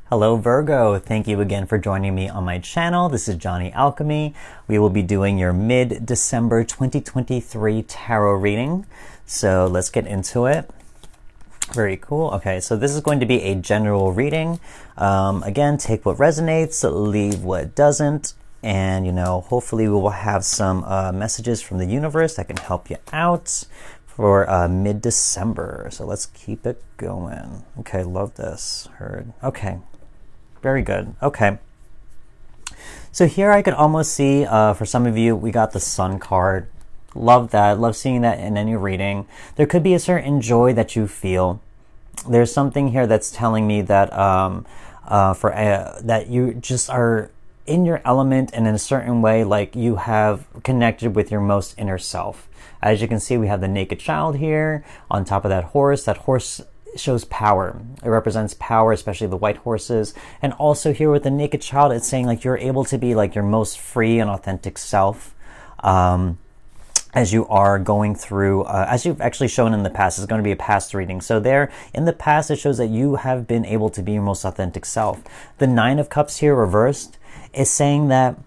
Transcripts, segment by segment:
Hello Virgo, thank you again for joining me on my channel. This is Johnny Alchemy. We will be doing your mid-December 2023 tarot reading. So let's get into it. Very cool. Okay, so this is going to be a general reading. Again, take what resonates, leave what doesn't. And, hopefully we will have some messages from the universe that can help you out for mid-December. So let's keep it going. Okay, love this. Heard. Okay. Very good. Okay. So here I could almost see, for some of you, we got the Sun card. Love that. Love seeing that in any reading. There could be a certain joy that you feel. There's something here that's telling me that that you just are in your element and in a certain way, like you have connected with your most inner self. As you can see, we have the naked child here on top of that horse. That horse shows power. It represents power, especially the white horses. And also here with the naked child, it's saying like you're able to be like your most free and authentic self as you are going through, as you've actually shown in the past. It's going to be a past reading. So there in the past, it shows that you have been able to be your most authentic self. The Nine of Cups here reversed is saying that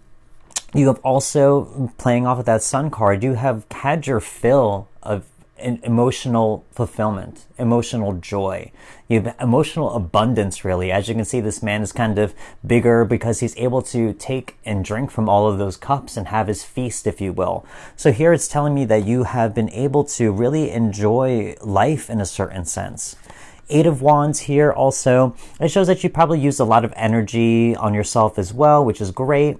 you have also, playing off of that Sun card, you have had your fill of emotional fulfillment, emotional joy. You have emotional abundance, really. As you can see, this man is kind of bigger because he's able to take and drink from all of those cups and have his feast, if you will. So here it's telling me that you have been able to really enjoy life in a certain sense. Eight of Wands here also. It shows that you probably used a lot of energy on yourself as well, which is great.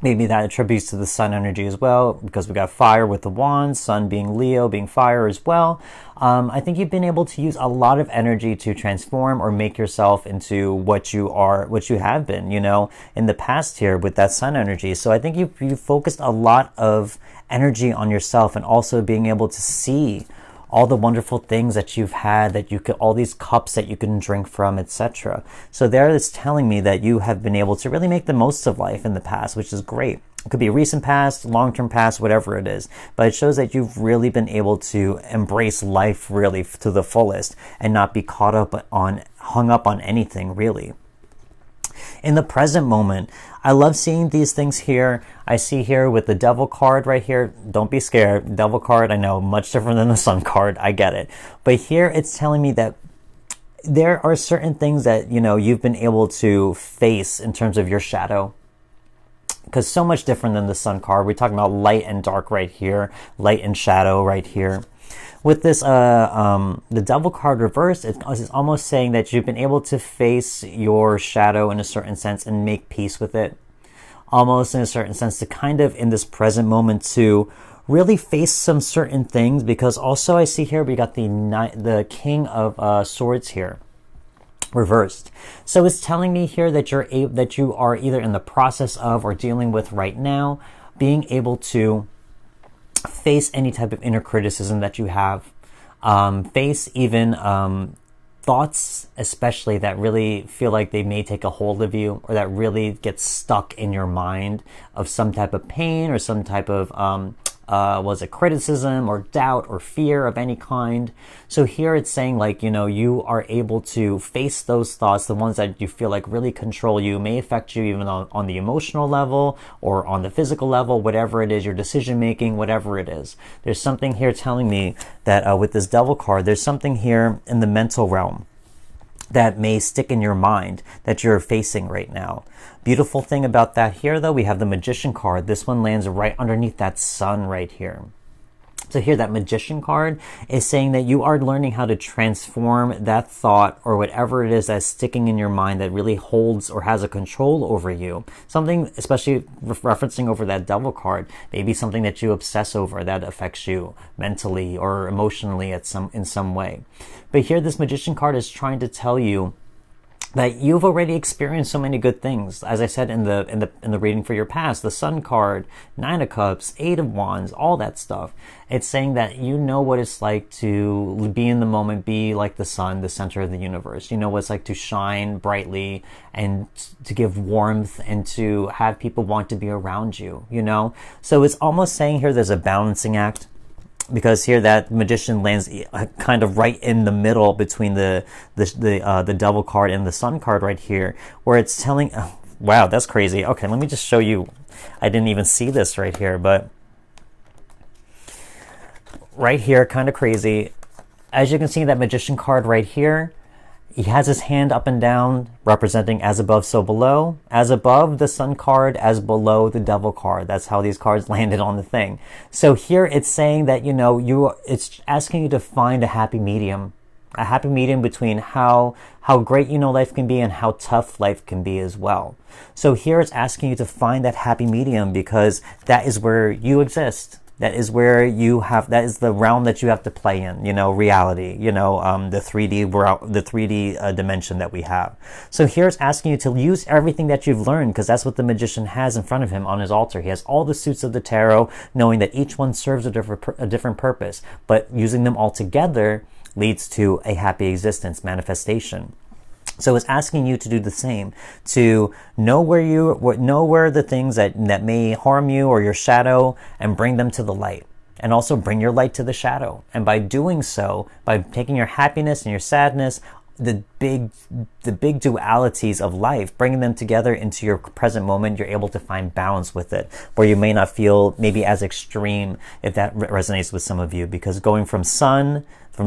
Maybe that attributes to the Sun energy as well, because we got fire with the Wands, Sun being Leo, being fire as well. I think you've been able to use a lot of energy to transform or make yourself into what you are, what you have been, in the past here with that Sun energy. So I think you've focused a lot of energy on yourself and also being able to see all the wonderful things that you've had, that you could, all these cups that you can drink from, etc. So there is telling me that you have been able to really make the most of life in the past, which is great. It could be a recent past, long-term past, whatever it is. But it shows that you've really been able to embrace life really to the fullest and not be hung up on anything, really. In the present moment, I love seeing these things here. I see here with the Devil card right here. Don't be scared. Devil card, I know, much different than the Sun card. I get it. But here it's telling me that there are certain things that, you've been able to face in terms of your shadow. Because so much different than the Sun card. We're talking about light and dark right here. Light and shadow right here. With this, the Devil card reversed, it's almost saying that you've been able to face your shadow in a certain sense and make peace with it. Almost in a certain sense to kind of, in this present moment, to really face some certain things. Because also I see here we got the King of Swords here, reversed. So it's telling me here that you are either in the process of or dealing with right now, being able to face any type of inner criticism that you have, face even thoughts especially that really feel like they may take a hold of you, or that really get stuck in your mind of some type of pain or some type of criticism or doubt or fear of any kind. So here it's saying like, you are able to face those thoughts, the ones that you feel like really control you, may affect you even on the emotional level or on the physical level, whatever it is, your decision making, whatever it is. There's something here telling me that with this Devil card, there's something here in the mental realm that may stick in your mind that you're facing right now. Beautiful thing about that here, though, we have the Magician card. This one lands right underneath that Sun right here. So here, that Magician card is saying that you are learning how to transform that thought or whatever it is that's sticking in your mind that really holds or has a control over you. Something, especially referencing over that Devil card, maybe something that you obsess over that affects you mentally or emotionally in some way. But here, this Magician card is trying to tell you that you've already experienced so many good things. As I said in the reading for your past, the Sun card, Nine of Cups, Eight of Wands, all that stuff. It's saying that you know what it's like to be in the moment, be like the sun, the center of the universe. You know what it's like to shine brightly and to give warmth and to have people want to be around you, So it's almost saying here there's a balancing act because here that magician lands kind of right in the middle between the devil card and the sun card right here, where it's telling, oh, wow, that's crazy. Okay, let me just show you. I didn't even see this right here, but right here, kind of crazy. As you can see, that magician card right here, he has his hand up and down, representing as above, so below. As above the sun card, as below the devil card. That's how these cards landed on the thing. So here it's saying that, you know, it's asking you to find a happy medium. A happy medium between how great, you know, life can be and how tough life can be as well. So here it's asking you to find that happy medium, because that is where you exist. That is where that is the realm that you have to play in, you know, reality, you know, the 3D dimension that we have. So here it's asking you to use everything that you've learned, because that's what the magician has in front of him on his altar. He has all the suits of the tarot, knowing that each one serves a different purpose, but using them all together leads to a happy existence manifestation. So it's asking you to do the same, to know where the things that may harm you or your shadow, and bring them to the light, and also bring your light to the shadow. And by doing so, by taking your happiness and your sadness, the big dualities of life, bringing them together into your present moment, you're able to find balance with it, where you may not feel maybe as extreme, if that resonates with some of you, because going from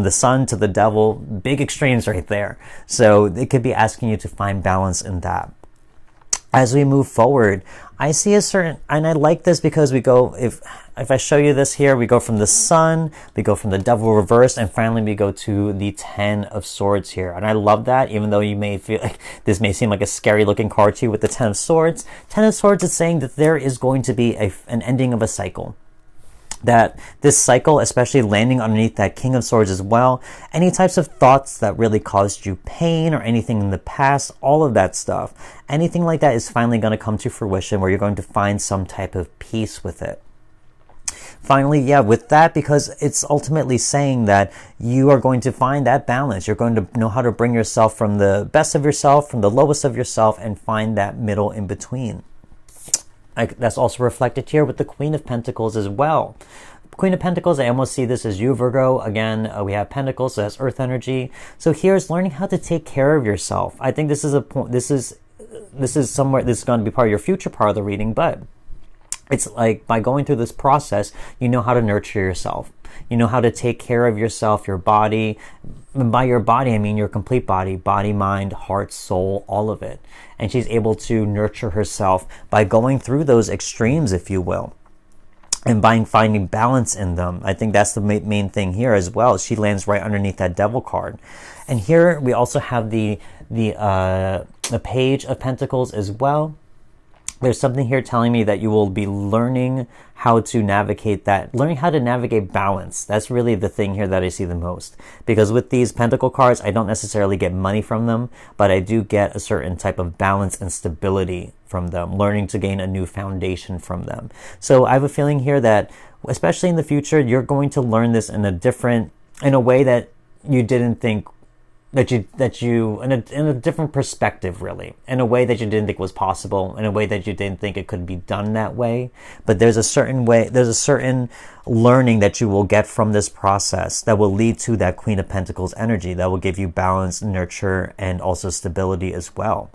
the sun to the devil, big extremes right there. So it could be asking you to find balance in that. As we move forward, I see a certain, and I like this because we go, if I show you this here, we go from the sun, we go from the devil reversed, and finally we go to the 10 of swords here. And I love that, even though you may feel like this may seem like a scary looking card to you with the 10 of swords. 10 of swords is saying that there is going to be an ending of a cycle. That this cycle, especially landing underneath that King of Swords as well, any types of thoughts that really caused you pain or anything in the past, all of that stuff, anything like that is finally going to come to fruition, where you're going to find some type of peace with it. Finally, yeah, with that, because it's ultimately saying that you are going to find that balance. You're going to know how to bring yourself from the best of yourself, from the lowest of yourself, and find that middle in between. That's also reflected here with the Queen of Pentacles as well. Queen of Pentacles, I almost see this as you, Virgo. Again, we have Pentacles, so that's earth energy. So here's learning how to take care of yourself. I think this is a point. This is somewhere. This is going to be part of your future part of the reading, but it's like by going through this process, you know how to nurture yourself. You know how to take care of yourself, your body. And by your body, I mean your complete body, mind, heart, soul, all of it. And she's able to nurture herself by going through those extremes, if you will, and by finding balance in them. I think that's the main thing here as well. She lands right underneath that devil card. And here we also have the Page of Pentacles as well. There's something here telling me that you will be learning how to navigate that, learning how to navigate balance. That's really the thing here that I see the most. Because with these Pentacle cards, I don't necessarily get money from them, but I do get a certain type of balance and stability from them, learning to gain a new foundation from them. So I have a feeling here that, especially in the future, you're going to learn this in a way that you didn't think, in a different perspective, really, in a way that you didn't think was possible, in a way that you didn't think it could be done that way. But there's a certain learning that you will get from this process that will lead to that Queen of Pentacles energy, that will give you balance, nurture, and also stability as well.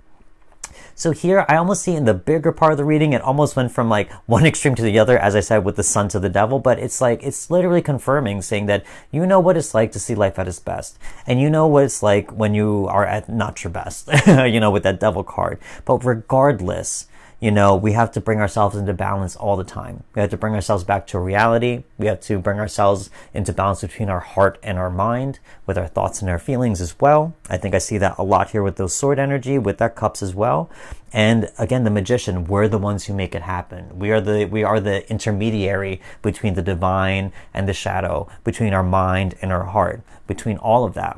So here, I almost see in the bigger part of the reading, it almost went from like one extreme to the other, as I said, with the sun to the devil, but it's like, it's literally confirming, saying that you know what it's like to see life at its best. And you know what it's like when you are at not your best, you know, with that devil card. But regardless, you know, we have to bring ourselves into balance all the time. We have to bring ourselves back to reality. We have to bring ourselves into balance between our heart and our mind, with our thoughts and our feelings as well. I think I see that a lot here with those sword energy, with that cups as well. And again, the magician, we're the ones who make it happen. We are the intermediary between the divine and the shadow, between our mind and our heart, between all of that.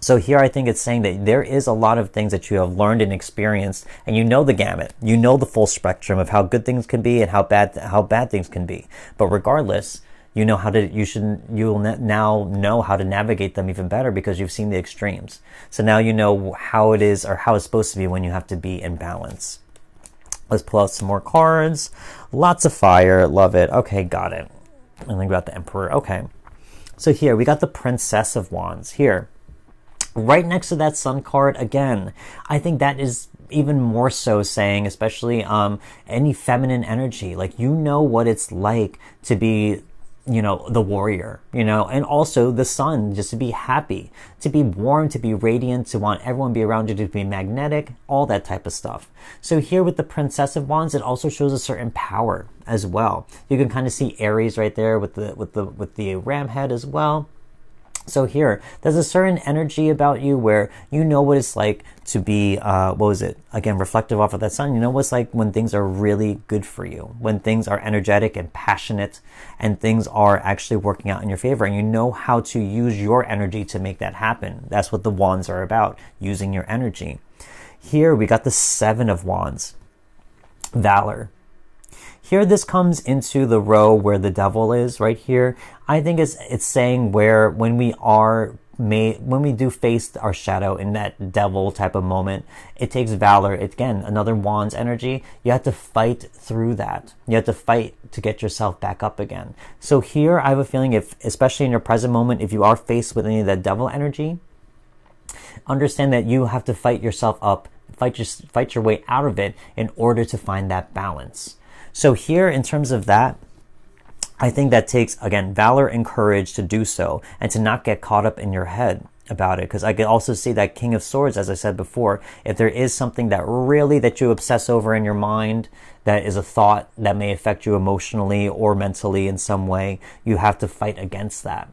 So here I think it's saying that there is a lot of things that you have learned and experienced, and you know the gamut. You know the full spectrum of how good things can be and how bad things can be. But regardless, you know you will now know how to navigate them even better, because you've seen the extremes. So now you know how it is, or how it's supposed to be, when you have to be in balance. Let's pull out some more cards. Lots of fire. Love it. Okay, got it. And think about the Emperor. Okay. So here we got the Princess of Wands here. Right next to that Sun card, again, I think that is even more so saying, especially any feminine energy, like, you know what it's like to be, you know, the warrior, you know, and also the sun, just to be happy, to be warm, to be radiant, to want everyone to be around you, to be magnetic, all that type of stuff. So here with the Princess of Wands, it also shows a certain power as well. You can kind of see Aries right there with the ram head as well. So here, there's a certain energy about you where you know what it's like to be, again, reflective off of that sun. You know what it's like when things are really good for you, when things are energetic and passionate and things are actually working out in your favor. And you know how to use your energy to make that happen. That's what the wands are about, using your energy. Here, we got the Seven of Wands, Valor. Here, this comes into the row where the devil is right here. I think it's saying where when we do face our shadow in that devil type of moment, it takes valor. Again, another Wands energy. You have to fight through that. You have to fight to get yourself back up again. So here, I have a feeling, if, especially in your present moment, if you are faced with any of that devil energy, understand that you have to fight yourself up, fight your way out of it in order to find that balance. So here, in terms of that, I think that takes, again, valor and courage to do so and to not get caught up in your head about it. Because I could also see that King of Swords, as I said before, if there is something that you obsess over in your mind, that is a thought that may affect you emotionally or mentally in some way, you have to fight against that.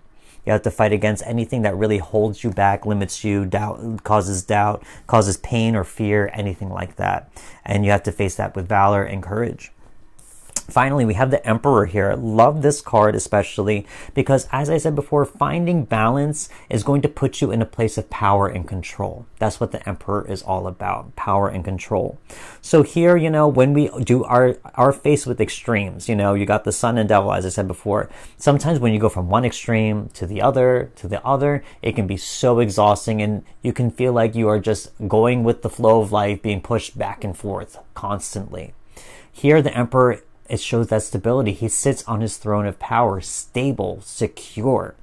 You have to fight against anything that really holds you back, limits you, doubt, causes pain or fear, anything like that. And you have to face that with valor and courage. Finally, we have the Emperor here. Love this card especially because, as I said before, finding balance is going to put you in a place of power and control. That's what the Emperor is all about, power and control. So here, you know, when we do our faced with extremes, you know, you got the Sun and Devil, as I said before. Sometimes when you go from one extreme to the other, it can be so exhausting and you can feel like you are just going with the flow of life, being pushed back and forth constantly. Here, the Emperor, it shows that stability. He sits on his throne of power, stable, secure.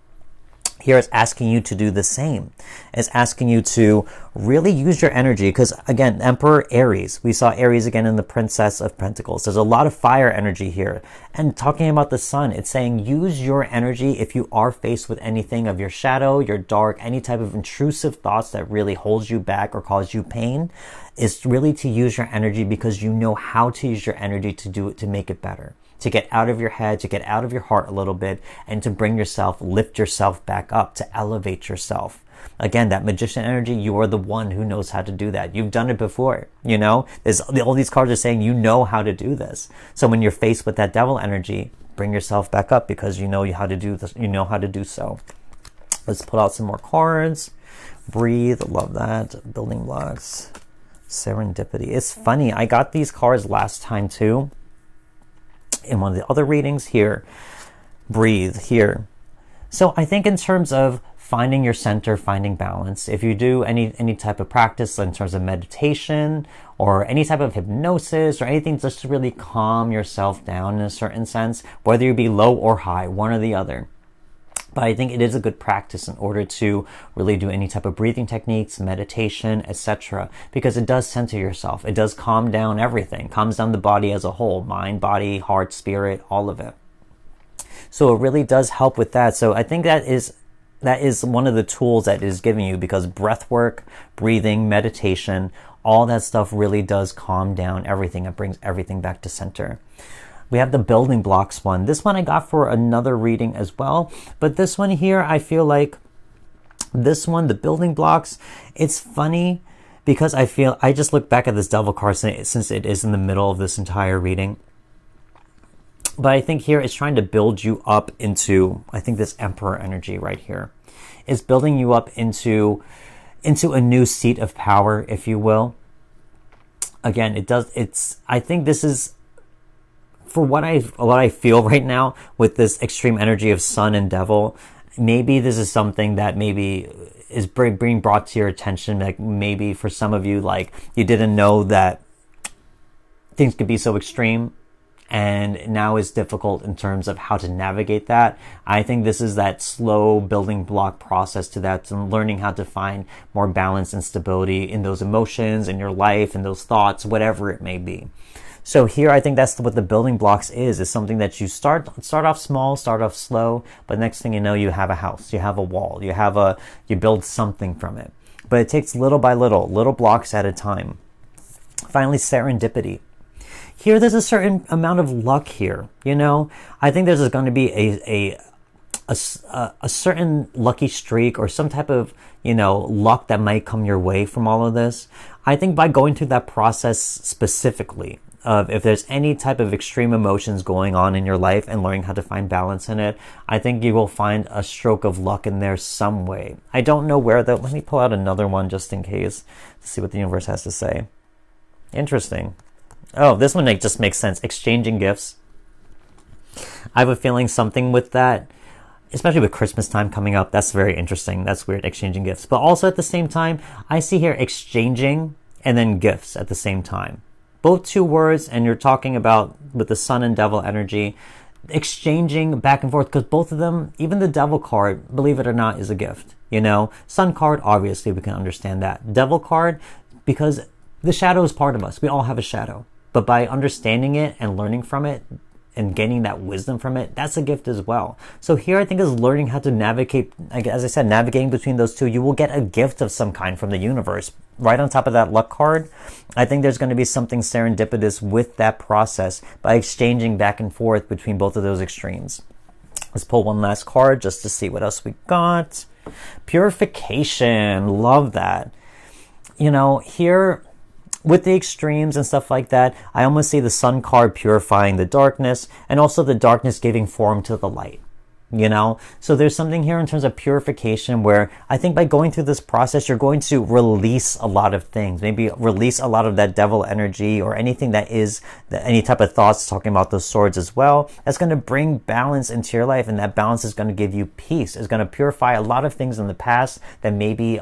Here it's asking you to do the same. It's asking you to really use your energy because, again, Emperor Aries. We saw Aries again in the Princess of Pentacles. There's a lot of fire energy here. And talking about the Sun, it's saying use your energy if you are faced with anything of your shadow, your dark, any type of intrusive thoughts that really holds you back or cause you pain. Is really to use your energy because you know how to use your energy to do it, to make it better. To get out of your head, to get out of your heart a little bit, and to bring yourself, lift yourself back up, to elevate yourself. Again, that magician energy, you are the one who knows how to do that. You've done it before, you know? All these cards are saying you know how to do this. So when you're faced with that devil energy, bring yourself back up because you know how to do this. You know how to do so. Let's pull out some more cards. Breathe, love that. Building blocks. Serendipity. It's funny, I got these cards last time too in one of the other readings. Here, breathe here. So I think in terms of finding your center, finding balance, if you do any type of practice in terms of meditation or any type of hypnosis or anything just to really calm yourself down in a certain sense, whether you be low or high, one or the other. But I think it is a good practice in order to really do any type of breathing techniques, meditation, etc. Because it does center yourself. It does calm down everything. Calms down the body as a whole. Mind, body, heart, spirit, all of it. So it really does help with that. So I think that is one of the tools that it is giving you because breath work, breathing, meditation, all that stuff really does calm down everything. It brings everything back to center. We have the building blocks one. This one I got for another reading as well. But this one here, I feel like this one, the building blocks, it's funny because I just look back at this devil card since it is in the middle of this entire reading. But I think here it's trying to build you up into, I think this Emperor energy right here. It's building you up into a new seat of power, if you will. Again, I think this is, for what I feel right now with this extreme energy of Sun and Devil, maybe this is something that maybe is being brought to your attention. Like maybe for some of you, like you didn't know that things could be so extreme and now is difficult in terms of how to navigate that. I think this is that slow building block process to that, and learning how to find more balance and stability in those emotions, in your life, in those thoughts, whatever it may be. So here, I think that's what the building blocks is something that you start off small, start off slow, but next thing you know, you have a house, you have a wall, you build something from it. But it takes little by little blocks at a time. Finally, serendipity. Here, there's a certain amount of luck here. I think there's going to be a certain lucky streak or some type of, luck that might come your way from all of this. I think by going through that process specifically, of if there's any type of extreme emotions going on in your life and learning how to find balance in it, I think you will find a stroke of luck in there some way. I don't know where though. Let me pull out another one just in case to see what the universe has to say. Interesting. Oh, this one just makes sense. Exchanging gifts. I have a feeling something with that, especially with Christmas time coming up. That's very interesting. That's weird, exchanging gifts. But also at the same time, I see here exchanging and then gifts at the same time. Both two words, and you're talking about with the sun and devil energy, exchanging back and forth, because both of them, even the devil card, believe it or not, is a gift. Sun card, obviously we can understand that. Devil card, because the shadow is part of us. We all have a shadow. But by understanding it and learning from it and gaining that wisdom from it, that's a gift as well. So here I think is learning how to navigate, as I said, navigating between those two. You will get a gift of some kind from the universe. Right on top of that luck card, I think there's going to be something serendipitous with that process by exchanging back and forth between both of those extremes. Let's pull one last card just to see what else we got. Purification. Love that. Here with the extremes and stuff like that, I almost see the sun card purifying the darkness and also the darkness giving form to the light. So there's something here in terms of purification where I think by going through this process, you're going to release a lot of things, maybe release a lot of that devil energy or anything that is any type of thoughts, talking about those swords as well. That's going to bring balance into your life, and that balance is going to give you peace. It's going to purify a lot of things in the past that maybe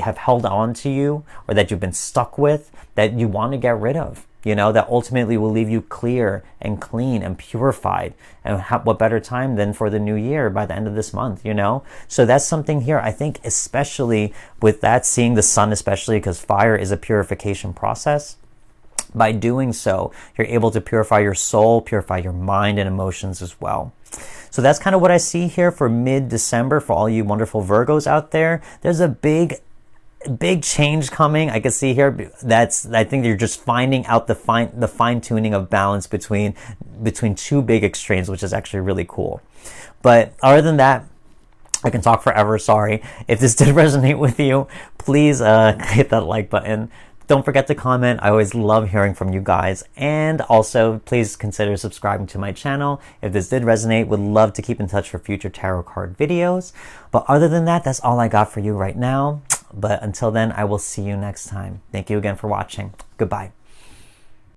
have held on to you or that you've been stuck with that you want to get rid of. That ultimately will leave you clear and clean and purified. And what better time than for the new year by the end of this month, So that's something here, I think, especially with that, seeing the sun, especially because fire is a purification process. By doing so, you're able to purify your soul, purify your mind and emotions as well. So that's kind of what I see here for mid-December for all you wonderful Virgos out there. There's a big change coming. I can see here I think you're just finding out the fine tuning of balance between two big extremes, which is actually really cool. But other than that, I can talk forever. Sorry. If this did resonate with you, please hit that like button. Don't forget to comment. I always love hearing from you guys. And also, please consider subscribing to my channel. If this did resonate, would love to keep in touch for future tarot card videos. But other than that, that's all I got for you right now. But until then, I will see you next time. Thank you again for watching. Goodbye.